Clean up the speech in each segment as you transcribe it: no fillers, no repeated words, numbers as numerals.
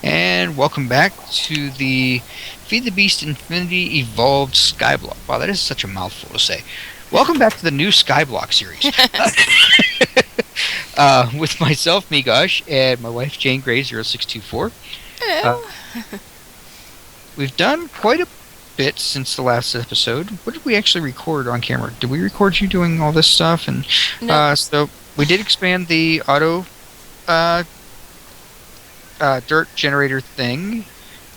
And welcome back to the Feed the Beast Infinity Evolved Skyblock. Wow, that is such a mouthful to say. Welcome back to the new Skyblock series. With myself, Megosh, and my wife, Jane Gray0624. Uh, Hello. we've done quite a bit since the last episode. What did we actually record on camera? Did we record you doing all this stuff? And Nope. so we did expand the auto uh, dirt generator thing.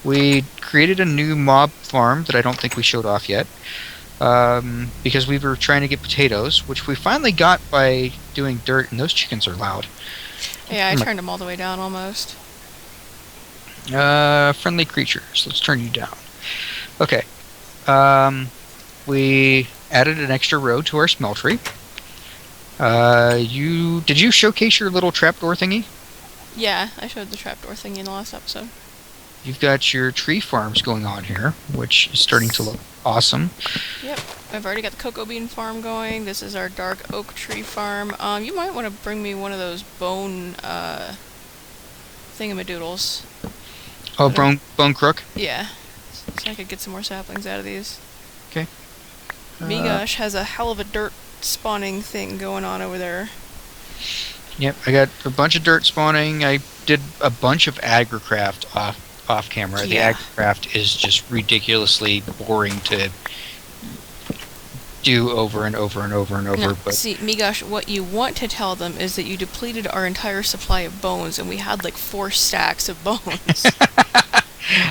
We created a new mob farm that I don't think we showed off yet, because we were trying to get potatoes, which we finally got by doing dirt, and those chickens are loud. Yeah, I turned them all the way down almost. Friendly creatures. Let's turn you down. Okay. We added an extra row to our smeltery. Did you showcase your little trapdoor thingy? Yeah, I showed the trapdoor thing in the last episode. You've got your tree farms going on here, which is starting to look awesome. Yep. I've already got the cocoa bean farm going. This is our dark oak tree farm. You might want to bring me one of those bone, thingamadoodles. Oh, bone crook. Yeah. So I could get some more saplings out of these. Okay. Megosh has a hell of a dirt spawning thing going on over there. Yep, I got a bunch of dirt spawning. I did a bunch of agricraft off camera. Yeah. The agricraft is just ridiculously boring to do over and over and over and over. No, But see, Megosh, what you want to tell them is that you depleted our entire supply of bones, and we had like 4 stacks of bones.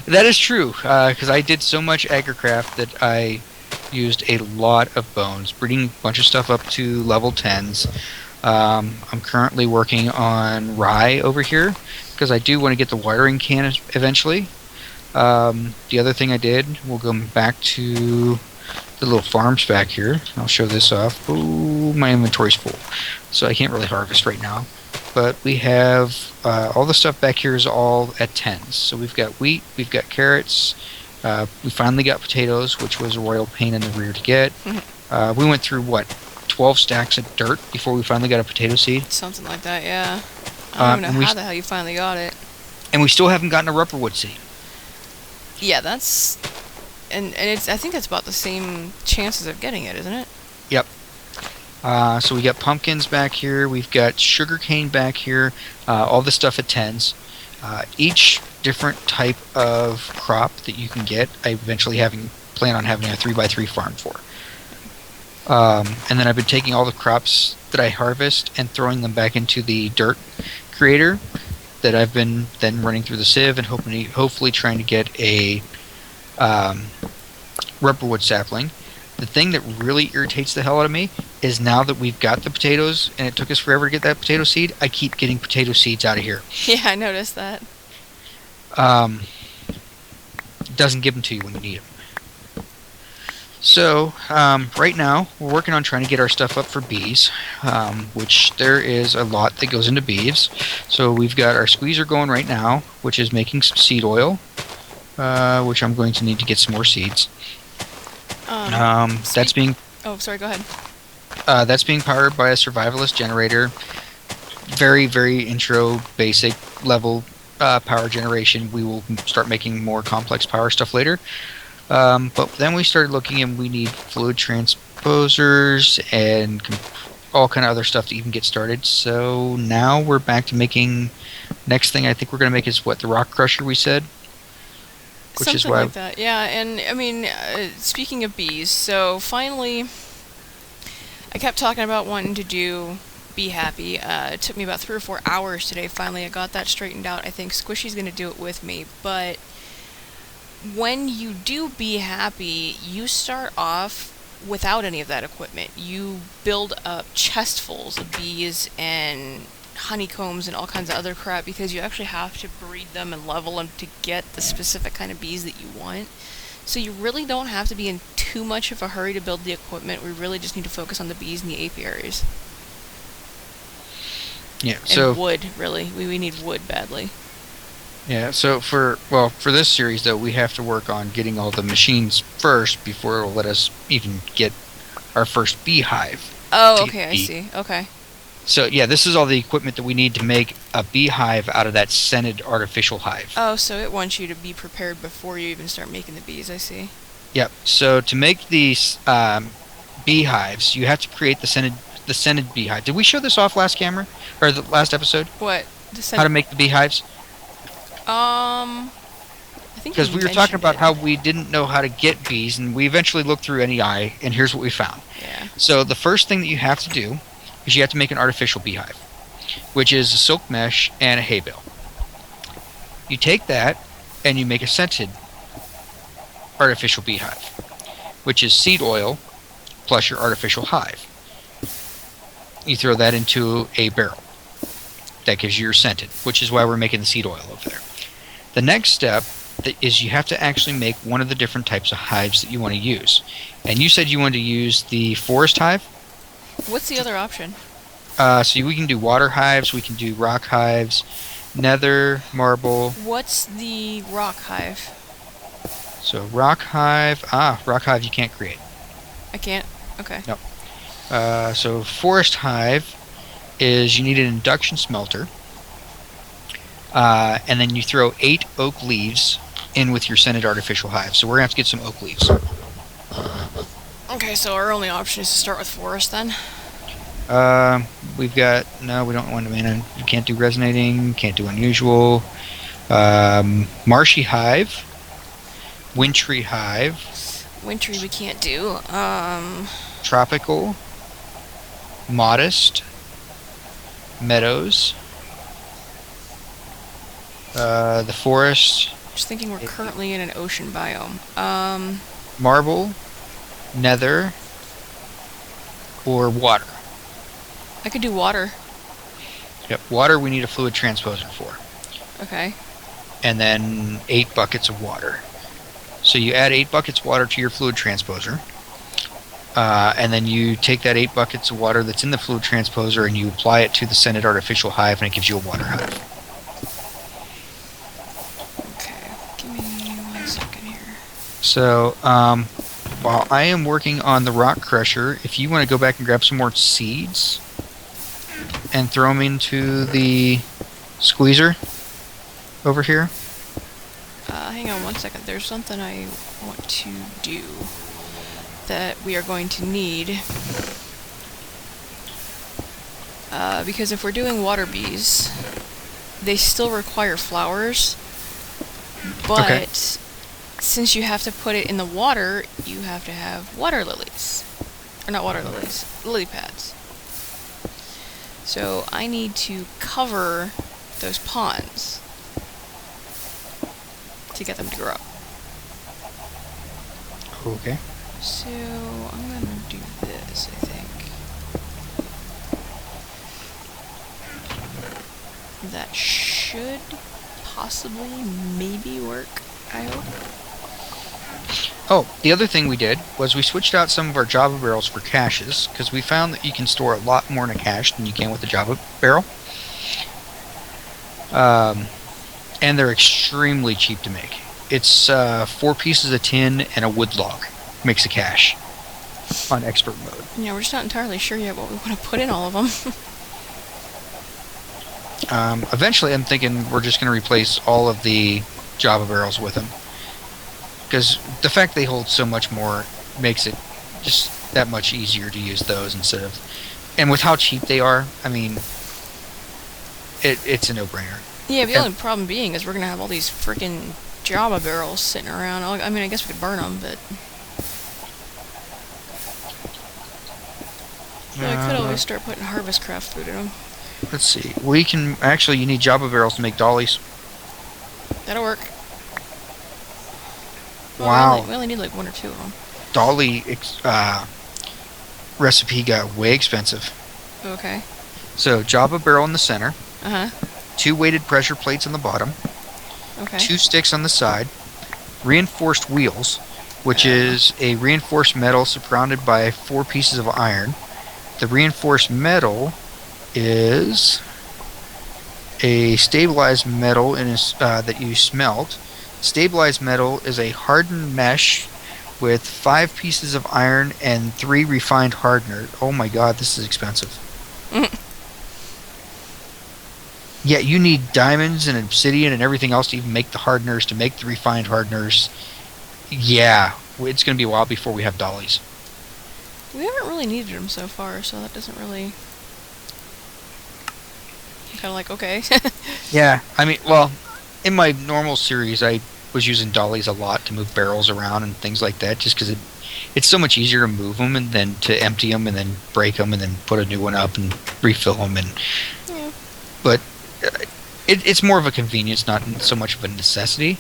that is true, because I did so much agricraft that I used a lot of bones, breeding a bunch of stuff up to level 10s. I'm currently working on rye over here because I do want to get the watering can eventually. The other thing I did, we'll go back to the little farms back here. I'll show this off. Ooh, my inventory's full, so I can't really harvest right now. But we have all the stuff back here is all at 10s. So we've got wheat, we've got carrots, we finally got potatoes, which was a royal pain in the rear to get. We went through, 12 stacks of dirt before we finally got a potato seed. Something like that, yeah. I don't even know how the hell you finally got it. And we still haven't gotten a rubberwood seed. Yeah, that's... And it's, I think that's about the same chances of getting it, isn't it? Yep. So we got pumpkins back here. We've got sugarcane back here. All the stuff at 10s. Each different type of crop that you can get, I eventually plan on having a 3x3 farm for. And then I've been taking all the crops that I harvest and throwing them back into the dirt creator that I've been then running through the sieve and hopefully trying to get a rubberwood sapling. The thing that really irritates the hell out of me is now that we've got the potatoes and it took us forever to get that potato seed, I keep getting potato seeds out of here. Yeah, I noticed that. It doesn't give them to you when you need them. So, right now, we're working on trying to get our stuff up for bees, which there is a lot that goes into bees. So we've got our squeezer going right now, which is making some seed oil, which I'm going to need to get some more seeds. That's being... Oh, sorry, go ahead. That's being powered by a survivalist generator. Very, very intro, basic level power generation. We will start making more complex power stuff later. But then we started looking and we need fluid transposers and all kind of other stuff to even get started. So now we're back to making... Next thing I think we're going to make is the rock crusher we said? Which Something is why like that, yeah. And, I mean, speaking of bees, so finally, I kept talking about wanting to do Bee Happy. It took me about 3 or 4 hours today. Finally, I got that straightened out. I think Squishy's going to do it with me, but... When you do Bee Happy, you start off without any of that equipment. You build up chestfuls of bees and honeycombs and all kinds of other crap because you actually have to breed them and level them to get the specific kind of bees that you want. So you really don't have to be in too much of a hurry to build the equipment. We really just need to focus on the bees and the apiaries. Yeah, And wood, really. We need wood badly. Yeah, so for this series, though, we have to work on getting all the machines first before it'll let us even get our first beehive. Oh, okay, I see. Okay. So yeah, this is all the equipment that we need to make a beehive out of that scented artificial hive. Oh, so it wants you to be prepared before you even start making the bees, I see. Yep. So to make these beehives, you have to create the scented beehive. Did we show this off last camera or the last episode? What? How to make the beehives? I think Because you we were talking mentioned about it. how we didn't know how to get bees, and we eventually looked through NEI, and here's what we found. Yeah. So the first thing that you have to do is you have to make an artificial beehive, which is a silk mesh and a hay bale. You take that and you make a scented artificial beehive, which is seed oil plus your artificial hive. You throw that into a barrel. That gives you your scented, which is why we're making the seed oil over there. The next step is you have to actually make one of the different types of hives that you want to use. And you said you wanted to use the forest hive. What's the other option? So we can do water hives, we can do rock hives, nether, marble. What's the rock hive? So rock hive you can't create. I can't. Okay. No. So forest hive is you need an induction smelter. And then you throw 8 oak leaves in with your scented artificial hive. So we're going to have to get some oak leaves. Okay, so our only option is to start with forest then? We've got... No, we don't want to... You can't do resonating, can't do unusual. Marshy hive. Wintry hive. Wintry we can't do. Tropical. Modest. Meadows. The forest. Just thinking we're currently in an ocean biome. Marble. Nether. Or water. I could do water. Yep, water we need a fluid transposer for. Okay. And then 8 buckets of water. So you add 8 buckets of water to your fluid transposer. And then you take that 8 buckets of water that's in the fluid transposer and you apply it to the scented artificial hive and it gives you a water hive. Okay, give me 1 second here. So, while I am working on the rock crusher, if you want to go back and grab some more seeds and throw them into the squeezer over here. Hang on 1 second. There's something I want to do that we are going to need. Because if we're doing water bees, they still require flowers, but Okay. since you have to put it in the water, you have to have water lilies. Or not water lilies, lily pads. So I need to cover those ponds to get them to grow. Okay. So I'm gonna do this, I think. That should possibly maybe work, I hope. Oh, the other thing we did was we switched out some of our Java barrels for caches because we found that you can store a lot more in a cache than you can with a Java barrel. And they're extremely cheap to make. It's 4 pieces of tin and a wood log makes a cache on expert mode. Yeah, we're just not entirely sure yet what we want to put in all of them. Eventually, I'm thinking we're just going to replace all of the Java barrels with them. Because the fact they hold so much more makes it just that much easier to use those instead of... And with how cheap they are, I mean, it's a no-brainer. Yeah, the only problem being is we're going to have all these freaking Java barrels sitting around. I mean, I guess we could burn them, but... I could always start putting harvest craft food in them. Let's see. We can... Actually, you need Java barrels to make dollies. That'll work. Well, Wow. We only need like 1 or 2 of them. Dolly recipe got way expensive. Okay. So, Java barrel in the center. Uh-huh. 2 weighted pressure plates on the bottom. Okay. 2 sticks on the side. Reinforced wheels, which is a reinforced metal surrounded by 4 pieces of iron. The reinforced metal is a stabilized metal that you smelt. Stabilized metal is a hardened mesh with 5 pieces of iron and 3 refined hardener. Oh my god, this is expensive. Yeah, you need diamonds and obsidian and everything else to even make the hardeners, to make the refined hardeners. Yeah, it's going to be a while before we have dollies. We haven't really needed them so far, so that doesn't really... I'm kind of like, okay. Yeah, I mean, well, in my normal series, I was using dollies a lot to move barrels around and things like that, just because it's so much easier to move them and then to empty them and then break them and then put a new one up and refill them. And Yeah. but it's more of a convenience, not so much of a necessity.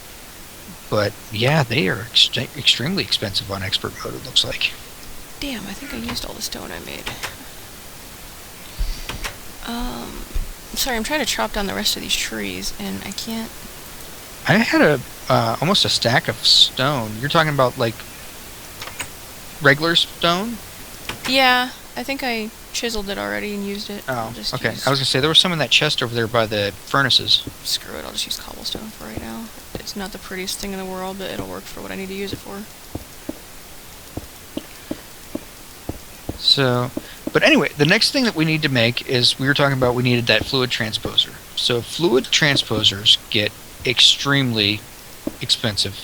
But yeah, they are extremely expensive on expert mode. It looks like. Damn, I think I used all the stone I made. Sorry, I'm trying to chop down the rest of these trees, and I can't... I had almost a stack of stone. You're talking about like regular stone? Yeah, I think I chiseled it already and used it. Oh, okay. I was gonna say there was some in that chest over there by the furnaces. Screw it, I'll just use cobblestone for right now. It's not the prettiest thing in the world, but it'll work for what I need to use it for. So, but anyway, the next thing that we need to make is we were talking about we needed that fluid transposer. So fluid transposers get extremely expensive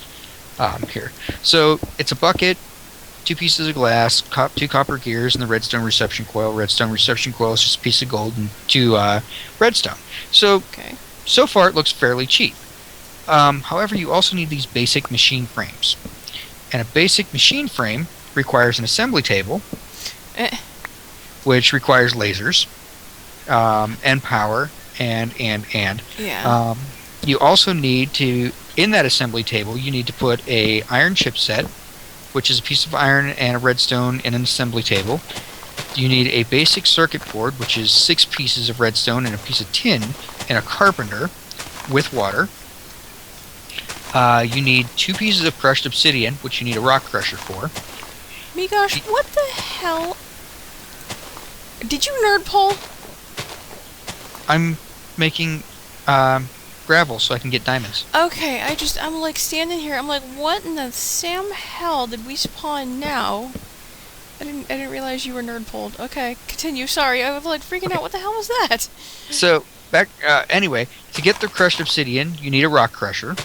here. So it's a bucket, 2 pieces of glass, 2 copper gears, and the redstone reception coil. Redstone reception coil is just a piece of gold and 2 redstone. So, Okay. so far it looks fairly cheap. However, you also need these basic machine frames. And a basic machine frame requires an assembly table, which requires lasers, and power, and. Yeah. You also need to, in that assembly table, you need to put a iron chipset, which is a piece of iron and a redstone in an assembly table. You need a basic circuit board, which is 6 pieces of redstone and a piece of tin, and a carpenter with water. You need 2 pieces of crushed obsidian, which you need a rock crusher for. Megosh, what the hell? Did you nerd pull? I'm making gravel so I can get diamonds. Okay, I'm like standing here, I'm like, what in the Sam hell did we spawn now? I didn't realize you were nerd pulled. Okay, continue, sorry, I was like freaking out, what the hell was that? So, anyway, to get the crushed obsidian, you need a rock crusher.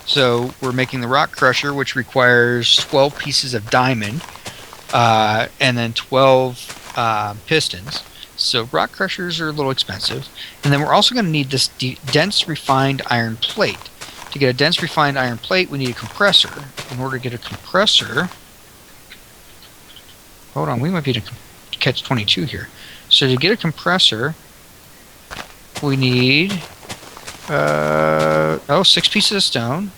So, we're making the rock crusher, which requires 12 pieces of diamond, and then 12 pistons. So rock crushers are a little expensive. And then we're also going to need this dense refined iron plate. To get a dense refined iron plate, we need a compressor. In order to get a compressor... Hold on, we might be to catch 22 here. So to get a compressor, we need 6 pieces of stone,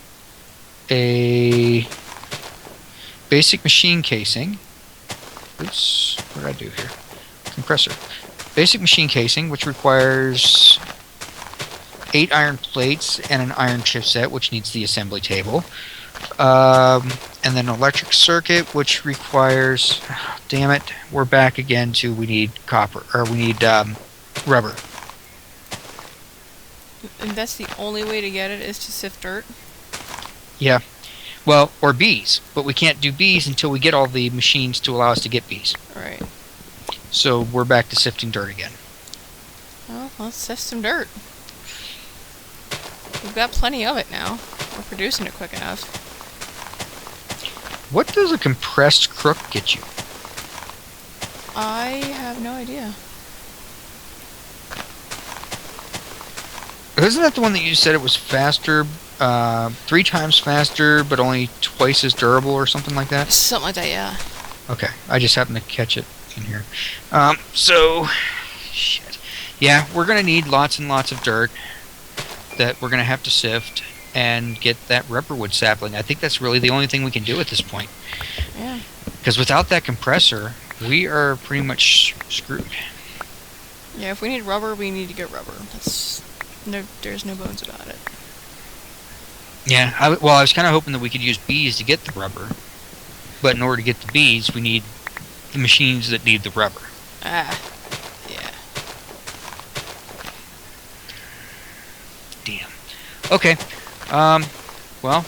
a basic machine casing. Oops, what did I do here? Compressor. Basic machine casing, which requires 8 iron plates and an iron chipset, which needs the assembly table. And then electric circuit, which requires... damn it, we're back again to we need copper, or we need rubber. And that's the only way to get it, is to sift dirt? Yeah. Well, or bees. But we can't do bees until we get all the machines to allow us to get bees. Right. So we're back to sifting dirt again. Well, let's sift some dirt. We've got plenty of it now. We're producing it quick enough. What does a compressed crook get you? I have no idea. Isn't that the one that you said it was faster, 3 times faster, but only twice as durable or something like that? Something like that, yeah. Okay, I just happened to catch it in here. Shit. Yeah, we're going to need lots and lots of dirt that we're going to have to sift and get that rubberwood sapling. I think that's really the only thing we can do at this point. Yeah. Because without that compressor, we are pretty much screwed. Yeah, if we need rubber, we need to get rubber. There's no bones about it. Yeah, I was kind of hoping that we could use bees to get the rubber. But in order to get the bees, we need the machines that need the rubber. Ah, yeah. Damn. Okay. Well,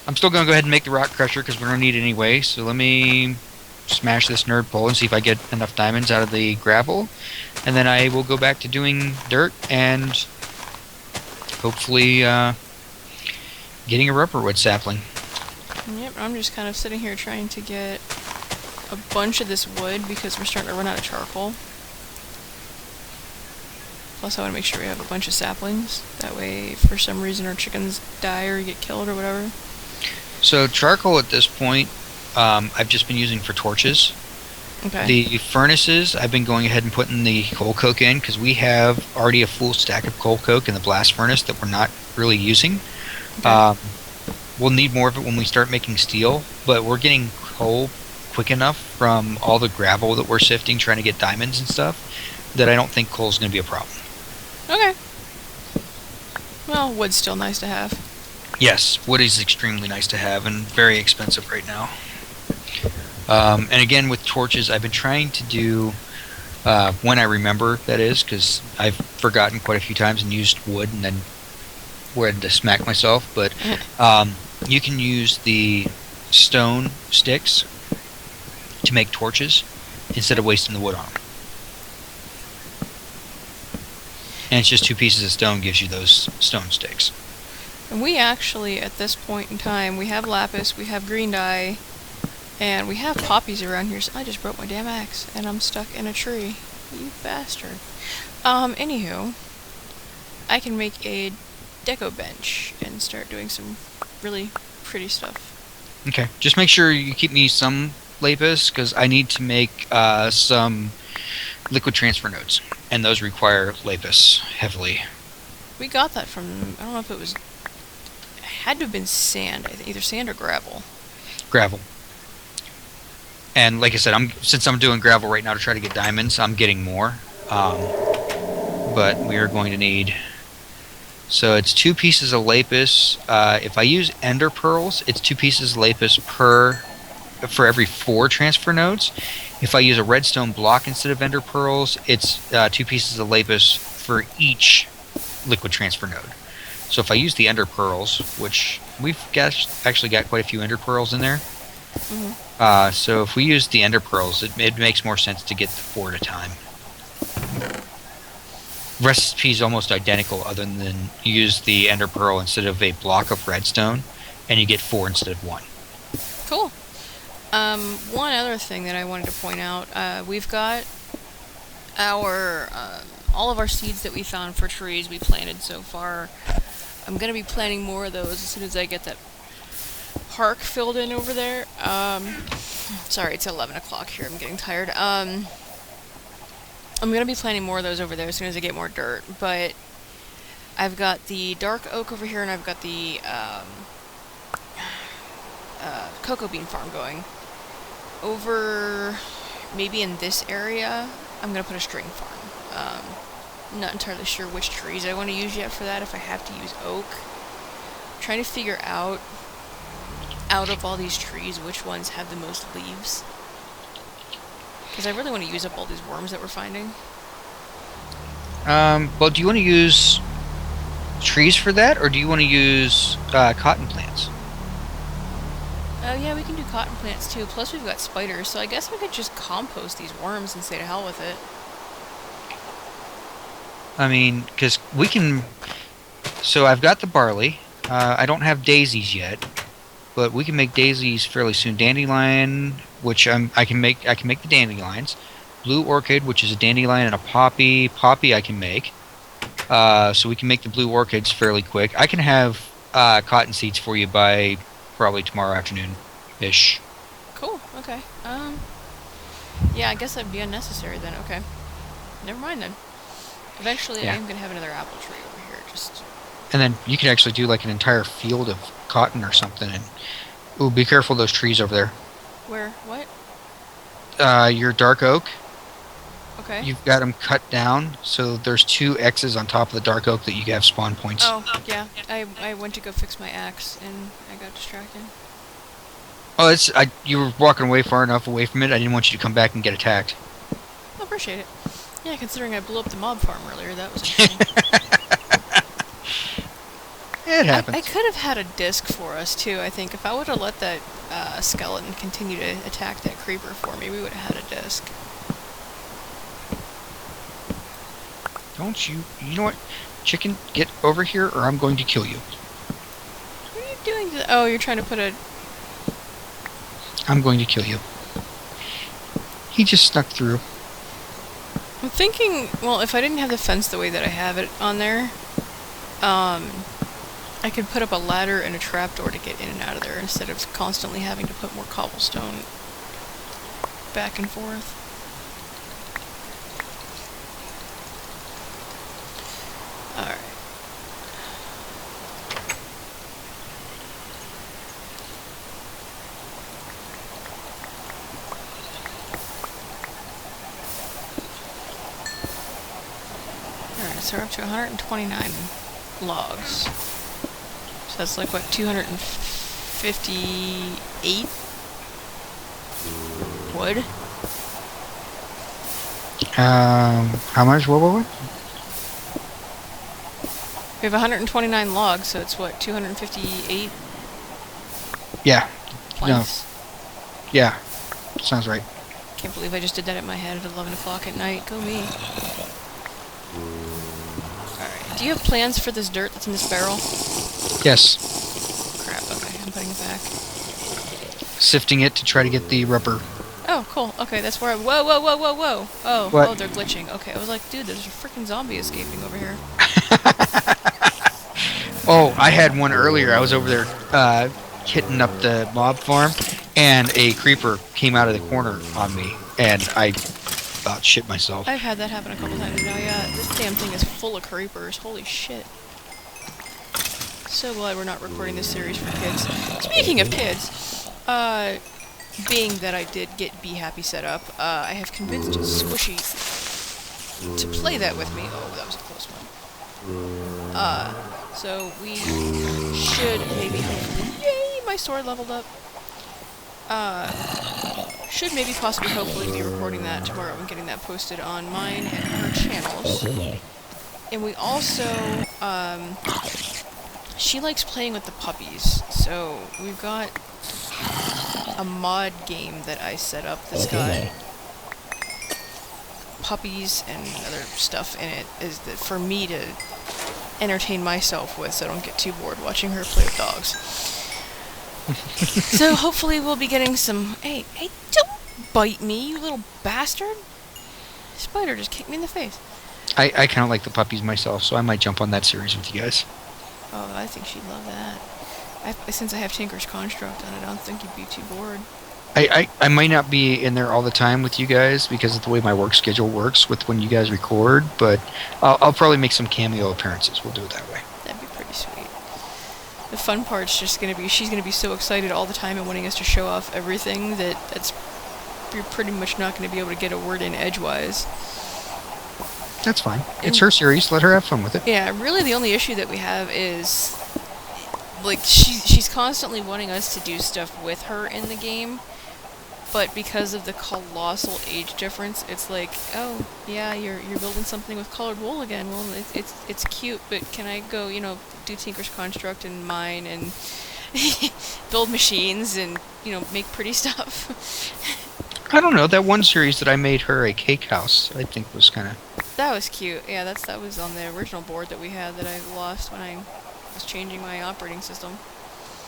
I'm still going to go ahead and make the rock crusher because we're going to need it anyway. So let me smash this nerd pole and see if I get enough diamonds out of the gravel, and then I will go back to doing dirt and hopefully getting a rubberwood sapling. Yep, I'm just kind of sitting here trying to get a bunch of this wood because we're starting to run out of charcoal. Plus, I want to make sure we have a bunch of saplings. That way, if for some reason our chickens die or get killed or whatever. So charcoal at this point, I've just been using for torches. Okay. The furnaces, I've been going ahead and putting the coal coke in because we have already a full stack of coal coke in the blast furnace that we're not really using. Okay. We'll need more of it when we start making steel, but we're getting coal quick enough from all the gravel that we're sifting trying to get diamonds and stuff that I don't think coal is going to be a problem. Okay. Well, wood's still nice to have. Yes, wood is extremely nice to have and very expensive right now. And again, with torches, I've been trying to do, when I remember, that is, because I've forgotten quite a few times and used wood and then had to smack myself, but you can use the stone sticks to make torches instead of wasting the wood on them. And it's just 2 pieces of stone gives you those stone sticks. And we actually, at this point in time, we have lapis, we have green dye, and we have poppies around here. So I just broke my damn axe, and I'm stuck in a tree. You bastard. Anywho, I can make a deco bench and start doing some really pretty stuff. Okay, just make sure you keep me some lapis, because I need to make some liquid transfer nodes, and those require lapis heavily. We got that from, I don't know if it had to have been sand, I think, either sand or gravel. Gravel. And like I said, since I'm doing gravel right now to try to get diamonds, I'm getting more. But we are going to need... So it's 2 pieces of lapis. If I use ender pearls, it's 2 pieces of lapis for every 4 transfer nodes. If I use a redstone block instead of ender pearls, it's 2 pieces of lapis for each liquid transfer node. So if I use the ender pearls, which we've actually got quite a few ender pearls in there. Mm-hmm. So if we use the ender pearls, it makes more sense to get the 4 at a time. Recipe's almost identical, other than you use the ender pearl instead of a block of redstone, and you get 4 instead of 1. Cool. One other thing that I wanted to point out, we've got our all of our seeds that we found for trees we planted so far. I'm gonna be planting more of those as soon as I get that park filled in over there. Sorry, it's 11 o'clock here. I'm getting tired. I'm gonna be planting more of those over there as soon as I get more dirt. But I've got the dark oak over here, and I've got the cocoa bean farm going. Over maybe in this area, I'm gonna put a string farm. I'm not entirely sure which trees I want to use yet for that, if I have to use oak. I'm trying to figure out of all these trees which ones have the most leaves. Because I really want to use up all these worms that we're finding. Well, do you want to use trees for that, or do you want to use cotton plants? Yeah, we can do cotton plants too. Plus we've got spiders, so I guess we could just compost these worms and say to hell with it. I mean, because we can... So I've got the barley. I don't have daisies yet, but we can make daisies fairly soon. Dandelion, which I can make the dandelions. Blue orchid, which is a dandelion and a poppy. Poppy I can make. So we can make the blue orchids fairly quick. I can have cotton seeds for you by probably tomorrow afternoon-ish. Cool, okay. Yeah, I guess that'd be unnecessary then, okay. Never mind then. Eventually Yeah. I am going to have another apple tree over here, just... And then you can actually do like an entire field of cotton or something. And ooh, be careful of those trees over there. Where? What? Your dark oak. Okay. You've got them cut down, so there's 2 X's on top of the dark oak that you have spawn points. Oh, yeah. I went to go fix my axe, and I got distracted. Oh, you were walking away far enough away from it. I didn't want you to come back and get attacked. I appreciate it. Yeah, considering I blew up the mob farm earlier, that was interesting. It It happens. I could have had a disc for us too. I think if I would have let that skeleton continue to attack that creeper for me, we would have had a disc. Don't you... You know what? Chicken, get over here or I'm going to kill you. What are you doing? Oh, you're trying to put a... I'm going to kill you. He just snuck through. I'm thinking, well, if I didn't have the fence the way that I have it on there, I could put up a ladder and a trapdoor to get in and out of there instead of constantly having to put more cobblestone back and forth. Alright. Alright, so we're up to 129 logs. So that's like, what, 258 wood? How much? What? We have 129 logs, so it's what, 258 Yeah. planks? No. Yeah. Sounds right. Can't believe I just did that in my head at 11 o'clock at night. Go me. Alright. Do you have plans for this dirt that's in this barrel? Yes. Crap, okay. I'm putting it back. Sifting it to try to get the rubber. Oh, cool. Okay, that's where I... Whoa, whoa, whoa, whoa, whoa! Oh, What? oh, they're glitching. Okay, I was like, dude, there's a freaking zombie escaping over here. Oh, I had one earlier. I was over there hitting up the mob farm, and a creeper came out of the corner on me, and I about shit myself. I've had that happen a couple times now, yeah. This damn thing is full of creepers. Holy shit. So glad we're not recording this series for kids. Speaking of kids, being that I did get Be Happy set up, I have convinced Squishy to play that with me. Oh, that was a close one. So we should maybe, hopefully, yay, my sword leveled up. Should maybe possibly hopefully be recording that tomorrow and getting that posted on mine and her channels. And we also, she likes playing with the puppies, so we've got a mod game that I set up that's got puppies and other stuff in it, is that for me to entertain myself with, so I don't get too bored watching her play with dogs. So hopefully we'll be getting some... Hey, don't bite me, you little bastard! Spider just kicked me in the face. I kind of like the puppies myself, so I might jump on that series with you guys. Oh, I think she'd love that. Since I have Tinker's Construct on it, I don't think you'd be too bored. I might not be in there all the time with you guys because of the way my work schedule works with when you guys record, but I'll probably make some cameo appearances. We'll do it that way. That'd be pretty sweet. The fun part's just gonna be, she's gonna be so excited all the time and wanting us to show off everything that's you're pretty much not gonna be able to get a word in edgewise. That's fine. It's her series. Let her have fun with it. Yeah, really the only issue that we have is, like, she's constantly wanting us to do stuff with her in the game, but because of the colossal age difference, it's like, oh, yeah, you're building something with colored wool again. Well, it's cute, but can I go, do Tinker's Construct and mine and build machines and, make pretty stuff? I don't know. That one series that I made her a cake house, I think was kind of... That was cute. Yeah, that was on the original board that we had that I lost when I was changing my operating system.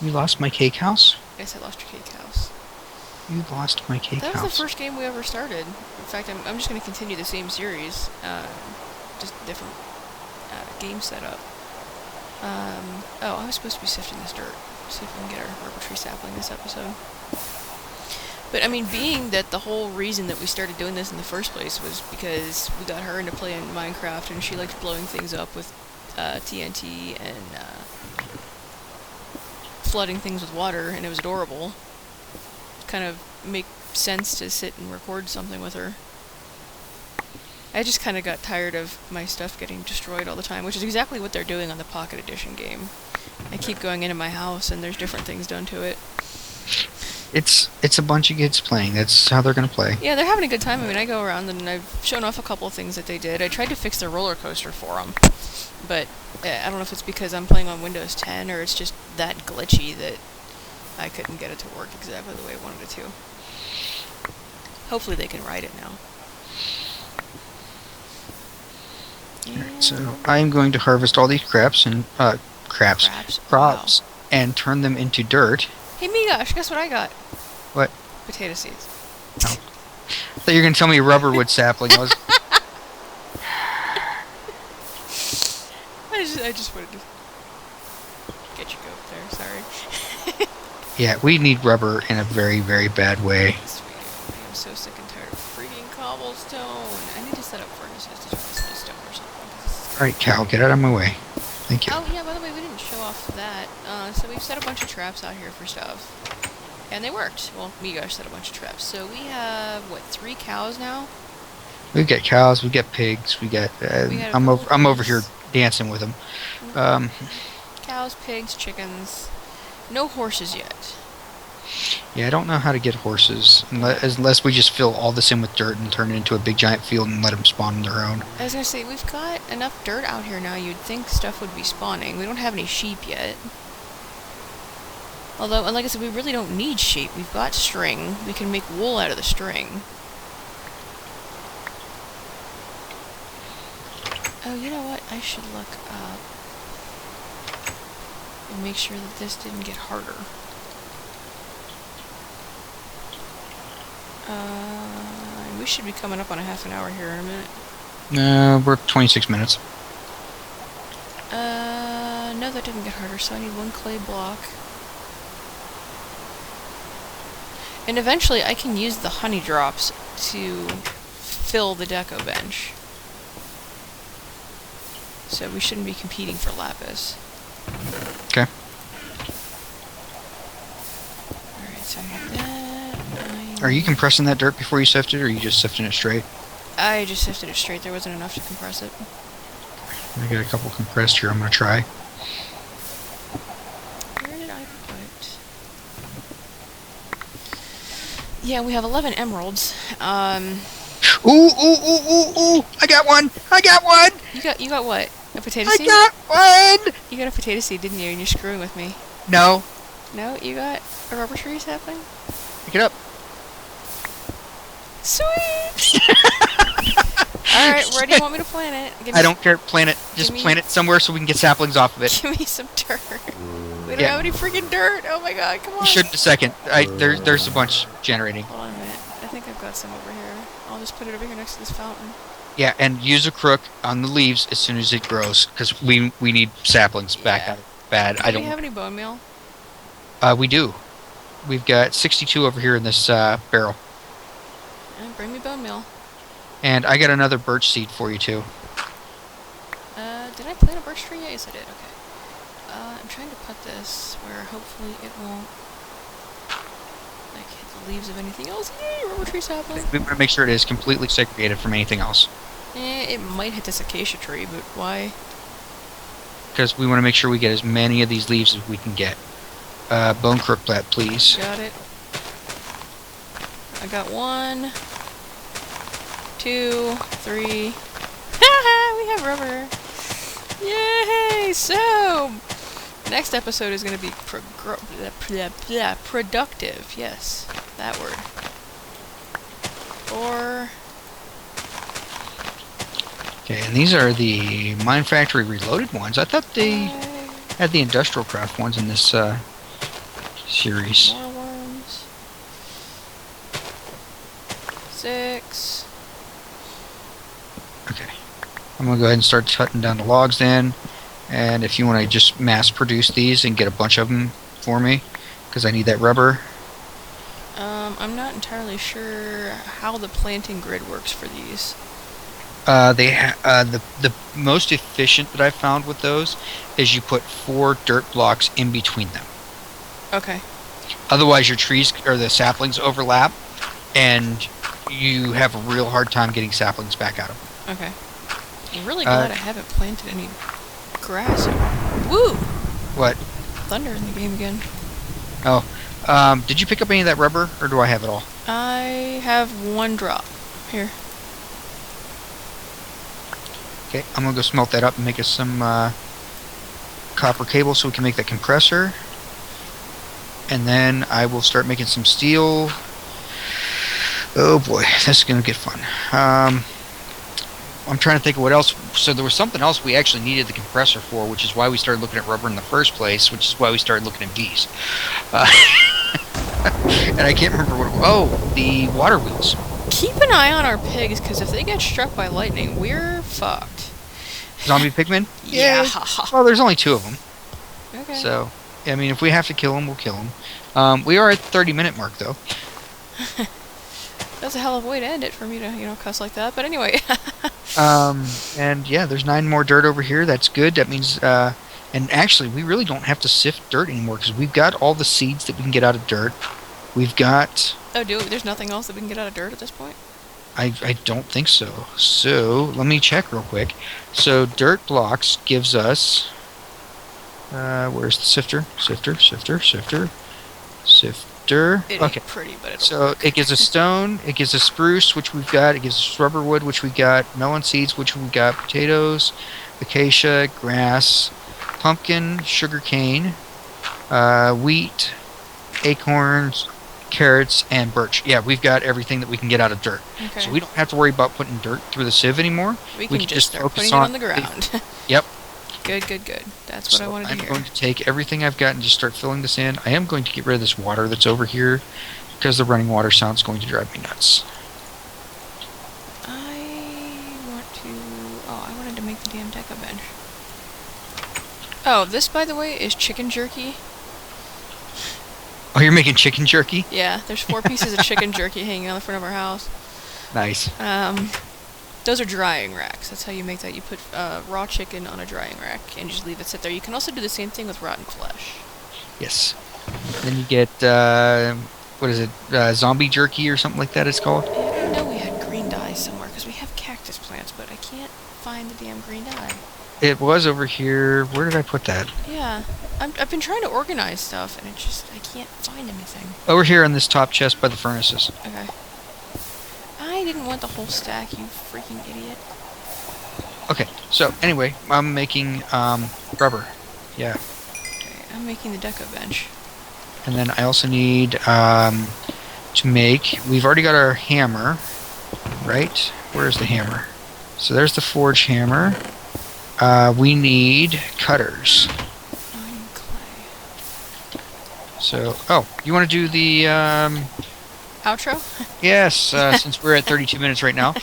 You lost my cake house? Yes, I lost your cake house. You lost my cake house. That was the first game we ever started. In fact, I'm just going to continue the same series, just different game setup. Oh, I was supposed to be sifting this dirt. See if we can get our rubber tree sapling this episode. But, I mean, being that the whole reason that we started doing this in the first place was because we got her into playing Minecraft, and she likes blowing things up with TNT and flooding things with water, and it was adorable. Kind of make sense to sit and record something with her. I just kind of got tired of my stuff getting destroyed all the time, which is exactly what they're doing on the Pocket Edition game. I keep going into my house, and there's different things done to it. It's a bunch of kids playing. That's how they're gonna play. Yeah, they're having a good time. I mean, I go around and I've shown off a couple of things that they did. I tried to fix their roller coaster for them, but I don't know if it's because I'm playing on Windows 10 or it's just that glitchy that I couldn't get it to work exactly the way I wanted it to. Hopefully they can ride it now. Alright, so I'm going to harvest all these crops, Wow. and turn them into dirt. Hey, Megosh, guess what I got? What? Potato seeds. Oh. I thought you were going to tell me rubberwood sapling. I just wanted to get your goat there. Sorry. Yeah, we need rubber in a very, very bad way. Yes, we do. I am so sick and tired of freaking cobblestone. I need to set up furnaces to turn this into stone or something. Alright, Cal, get out of my way. Thank you. Oh, yeah, by the way, we didn't show off that. So we've set a bunch of traps out here for stuff. And they worked. Well, Megosh set a bunch of traps. So we have, what, 3 cows now? We've got cows, we've got pigs, we got... I'm over here dancing with them. Cows, pigs, chickens. No horses yet. Yeah, I don't know how to get horses, unless we just fill all this in with dirt and turn it into a big giant field and let them spawn on their own. I was gonna say, we've got enough dirt out here now, you'd think stuff would be spawning. We don't have any sheep yet. Although, and like I said, we really don't need sheep. We've got string. We can make wool out of the string. Oh, you know what? I should look up and make sure that this didn't get harder. We should be coming up on a half an hour here in a minute. We're 26 minutes. No, that didn't get harder, so I need 1 clay block. And eventually I can use the honey drops to fill the deco bench. So we shouldn't be competing for lapis. Okay. Alright, so I have that. Are you compressing that dirt before you sift it, or are you just sifting it straight? I just sifted it straight. There wasn't enough to compress it. I got a couple compressed here I'm going to try. Where did I put... Yeah, we have 11 emeralds. Ooh, ooh, ooh, ooh, ooh! I got one! I got one! You got what? A potato I seed? got one! You got a potato seed, didn't you? And you're screwing with me. No. No? You got a rubber tree sapling? Pick it up. Sweet! Alright, where do you want me to plant it? I don't care. Plant it. Just plant it somewhere so we can get saplings off of it. Give me some dirt. We don't have any freaking dirt. Oh my god, come on. You shouldn't a second. There's a bunch generating. Hold on a minute. I think I've got some over here. I'll just put it over here next to this fountain. Yeah, and use a crook on the leaves as soon as it grows, because we need saplings back out of bad. Do we have any bone meal? We do. We've got 62 over here in this barrel. Bring me bone meal. And I got another birch seed for you too. Did I plant a birch tree? Yes, I did. Okay. I'm trying to put this where hopefully it won't like hit the leaves of anything else. Yay, rubber tree sapling. We want to make sure it is completely segregated from anything else. It might hit this acacia tree, but why? Because we want to make sure we get as many of these leaves as we can get. Bone crook plat, please. Got it. I got 1, 2, 3. We have rubber. Yay! So, next episode is going to be productive. Yes, that word. Or... Okay, and these are the Mine Factory Reloaded ones. I thought they had the Industrial Craft ones in this series. More worms. 6. Okay. I'm going to go ahead and start cutting down the logs then. And if you want to just mass produce these and get a bunch of them for me, because I need that rubber. I'm not entirely sure how the planting grid works for these. The most efficient that I've found with those is you put 4 dirt blocks in between them. Okay. Otherwise your trees or the saplings overlap and you have a real hard time getting saplings back out of them. Okay. I'm really glad I haven't planted any grass. Woo! What? Thunder in the game again. Oh, did you pick up any of that rubber, or do I have it all? I have one drop. Here. Okay, I'm gonna go smelt that up and make us some copper cable so we can make that compressor. And then I will start making some steel. Oh boy, this is gonna get fun. I'm trying to think of what else. So there was something else we actually needed the compressor for, which is why we started looking at rubber in the first place, which is why we started looking at bees. And I can't remember what it was. Oh, the water wheels. Keep an eye on our pigs, because if they get struck by lightning, we're fucked. Zombie pigmen? Yeah. Well, there's only 2 of them. Okay. So, I mean, if we have to kill them, we'll kill them. We are at the 30-minute mark, though. That's a hell of a way to end it for me to, cuss like that. But anyway. And yeah, there's 9 more dirt over here. That's good. That means, and actually, we really don't have to sift dirt anymore because we've got all the seeds that we can get out of dirt. We've got. Oh, there's nothing else that we can get out of dirt at this point? I don't think so. So let me check real quick. So dirt blocks gives us. Where's the sifter? Sifter. It Okay. ain't pretty, but it'll So work. it gives us stone, it gives us spruce, which we've got, it gives us rubber wood, which we got, melon seeds, which we've got, potatoes, acacia, grass, pumpkin, sugar cane, wheat, acorns, carrots, and birch. Yeah, we've got everything that we can get out of dirt. Okay. So we don't have to worry about putting dirt through the sieve anymore. We can just start focus putting it on the ground. Yep. Good. That's what I wanted to I'm hear. going to take everything I've got and just start filling this in. I am going to get rid of this water that's over here because the running water sound's going to drive me nuts. I wanted to make the damn deco bench. Oh, this, by the way, is chicken jerky. Oh, you're making chicken jerky? Yeah, there's 4 pieces of chicken jerky hanging on the front of our house. Nice. Those are drying racks. That's how you make that. You put raw chicken on a drying rack and you just leave it sit there. You can also do the same thing with rotten flesh. Yes. Then you get, what is it, zombie jerky or something like that it's called? I know we had green dye somewhere because we have cactus plants, but I can't find the damn green dye. It was over here. Where did I put that? Yeah, I've been trying to organize stuff and I can't find anything. Over here on this top chest by the furnaces. Okay. I didn't want the whole stack, you freaking idiot. Okay, so anyway, I'm making rubber. Yeah. Okay, I'm making the deco bench. And then I also need to make. We've already got our hammer, right? Where's the hammer? So there's the forge hammer. We need cutters. I'm clay. So, you want to do the Outro? yes? Since we're at 32 minutes right now.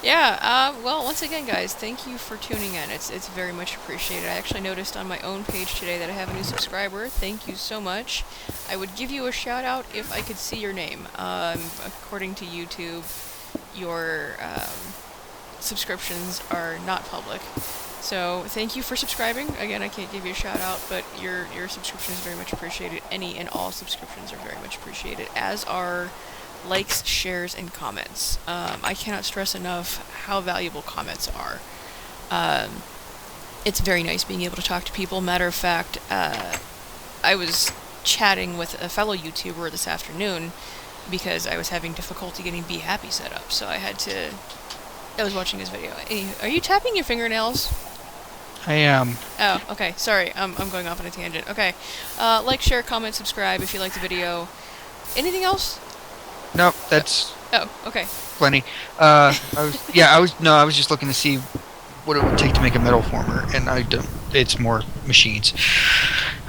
Yeah, well, once again, guys, thank you for tuning in. It's very much appreciated. I actually noticed on my own page today that I have a new subscriber. Thank you so much. I would give you a shout out if I could see your name. According to YouTube, your subscriptions are not public. So thank you for subscribing. Again, I can't give you a shout out, but your subscription is very much appreciated. Any and all subscriptions are very much appreciated, as are likes, shares, and comments. I cannot stress enough how valuable comments are. It's very nice being able to talk to people. Matter of fact, I was chatting with a fellow YouTuber this afternoon because I was having difficulty getting Be Happy set up, so I was watching his video. Hey, are you tapping your fingernails? I am. Oh, okay. Sorry, I'm going off on a tangent. Okay. Like, share, comment, subscribe if you like the video. Anything else? No, that's Oh, okay. plenty. I was just looking to see what it would take to make a metal former, and I don't. It's more machines.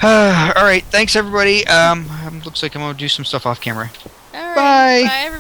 All right. Thanks, everybody. Looks like I'm gonna do some stuff off camera. All right. Bye. Bye, everybody.